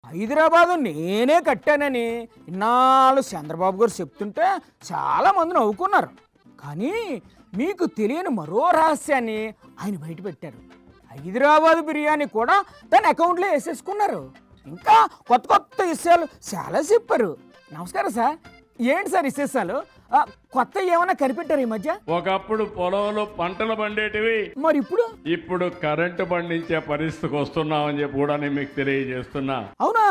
హైదరాబాదు నేనే కట్టానని ఇన్నాళ్ళు చంద్రబాబు గారు చెప్తుంటే చాలామంది నవ్వుకున్నారు. కానీ మీకు తెలియని మరో రహస్యాన్ని ఆయన బయట పెట్టారు. హైదరాబాదు బిర్యానీ కూడా తన అకౌంట్లో వేసేసుకున్నారు. ఇంకా కొత్త కొత్త విషయాలు చాలా చెప్పారు. నమస్కారం సార్. ఏంటి సార్ విశేషాలు? కొత్త ఏమైనా కనిపెట్టారు ఈ మధ్య? ఒకప్పుడు పొలంలో పంటలు పండేటివి, మరి ఇప్పుడు కరెంటు పండించే పరిస్థితికి వస్తున్నామని చెప్పి కూడా నేను మీకు తెలియజేస్తున్నా. అవునా?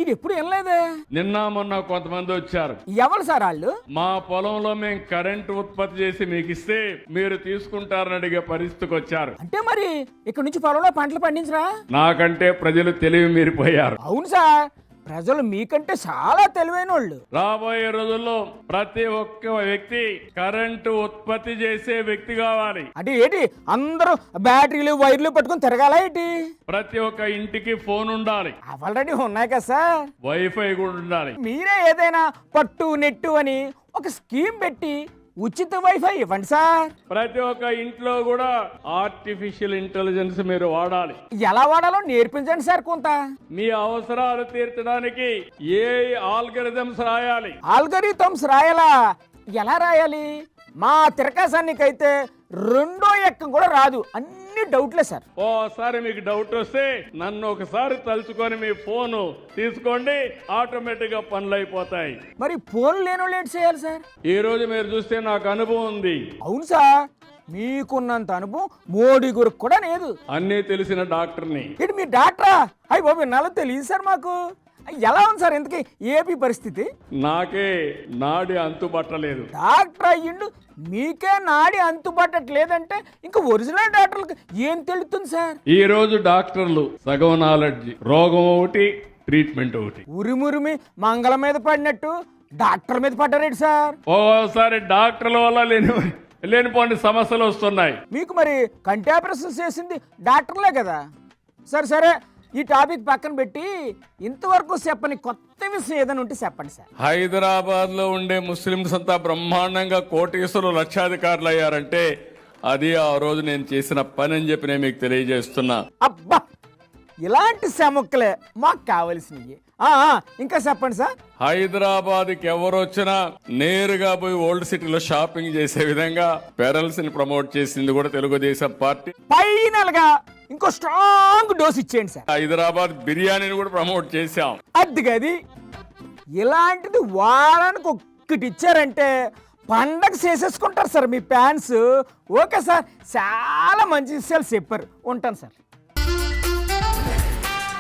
ఇది ఎప్పుడు వినలేదే. నిన్న మొన్న కొంతమంది వచ్చారు. ఎవరు సార్ వాళ్ళు? మా పొలంలో మేము కరెంటు ఉత్పత్తి చేసి మీకు ఇస్తే మీరు తీసుకుంటారని అడిగే పరిస్థితికి వచ్చారు. అంటే మరి ఇక్కడ నుంచి పొలంలో పంటలు పండించరా? నాకంటే ప్రజలు తెలివి మీరిపోయారు. అవును సార్, ప్రజలు మీకంటే చాలా తెలివైన వాళ్ళు. రాబోయే రోజుల్లో ప్రతి ఒక్క వ్యక్తి కరెంటు ఉత్పత్తి చేసే వ్యక్తి కావాలి. అంటే ఏంటి అందరూ బ్యాటరీలు వైర్లు పట్టుకుని తిరగాల ఏంటి? ప్రతి ఒక్క ఇంటికి ఫోన్ ఉండాలి. ఆల్రెడీ ఉన్నాయి కదా సార్. వైఫై కూడా ఉండాలి. మీరే ఏదైనా పట్టు నెట్టు అని ఒక స్కీమ్ పెట్టి ఉచిత వైఫై ఇవ్వండి సార్. ప్రతి ఒక్క ఇంట్లో కూడా ఆర్టిఫిషియల్ ఇంటెలిజెన్స్ మీరు వాడాలి. ఎలా వాడాలో నేర్పించండి సార్. కొంత మీ అవసరాలు తీర్చడానికి ఏ ఆల్గరిథమ్స్ రాయాలి. ఆల్గరిథమ్స్ రాయాలా? ఎలా రాయాలి? మా తిరకాసానికైతే రెండో ఎక్కం కూడా రాదు. అన్ని డౌట్లే సార్. ఓసారి మీకు డౌట్ వస్తే నన్ను ఒకసారి తలుచుకొని మీ ఫోను తీసుకోండి, ఆటోమేటిక్ గా పనులు అయిపోతాయి. మరి ఫోన్ లేనో లేట్ చేయాలి సార్. ఈ రోజు మీరు చూస్తే నాకు అనుభవం ఉంది. అవును సార్, మీకున్నంత అనుభవం మోడీ గురికి కూడా లేదు. అన్నీ తెలిసిన డాక్టర్ని. ఇటు మీ డాక్టరా? అయ్యి బాబు నాలో తెలియదు సార్ మాకు. ఎలా ఉంది సార్ ఇంతకీ ఏపీ పరిస్థితి? నాకే నాడి అంతుబట్టలేదు. డాక్టర్ అయ్యిండు మీకే నాడి అంతుబట్టట్లేదంటే ఇంకా ఒరిజినల్ డాక్టర్లకు ఏం తెలుస్తుంది సార్? ఈ రోజు డాక్టర్లు సగం నాలెడ్జ్, రోగం ఒకటి, ట్రీట్మెంట్ ఒకటి. ఉరిమురిమి మంగళం మీద పడినట్టు డాక్టర్ మీద పడ్డారేంటి సార్? ఓసారి డాక్టర్ల వల్ల లేనిపోని సమస్యలు వస్తున్నాయి. మీకు మరి కంటి ఆపరేషన్ చేసింది డాక్టర్లే కదా. సరే సరే, ఈ టాపిక్ పక్కన పెట్టి ఇంతవరకు చెప్పని కొత్త విషయం ఏదైనా ఉంటే చెప్పండి సార్. హైదరాబాద్ లో ఉండే ముస్లింస్ అంతా బ్రహ్మాండంగా కోటీశ్వరులు, లక్షాధికారులు అయ్యారంటే అది ఆ రోజు నేను చేసిన పని అని చెప్పి నేను మీకు తెలియజేస్తున్నా. అబ్బా, ఇలాంటి సముక్కలే మాకు కావలసినవి. ఇంకా చెప్పండి సార్. హైదరాబాద్కి ఎవరు వచ్చినా నేరుగా పోయి ఓల్డ్ సిటీలో షాపింగ్ చేసే విధంగా పెరల్స్ ని ప్రమోట్ చేసింది కూడా తెలుగుదేశం పార్టీ. ఫైనల్ గా ఇంకో స్ట్రాంగ్ డోస్ ఇచ్చేయండి సార్. హైదరాబాద్ బిర్యానీని కూడా ప్రమోట్ చేశాం. అదిగది ఇలాంటిది వారానికి ఒక్కటి ఇచ్చారంటే పండగ చేసేసుకుంటారు సార్ మీ ఫ్యాన్స్. ఓకే సార్, చాలా మంచి విషయాలు చెప్పారు. ఉంటాను సార్.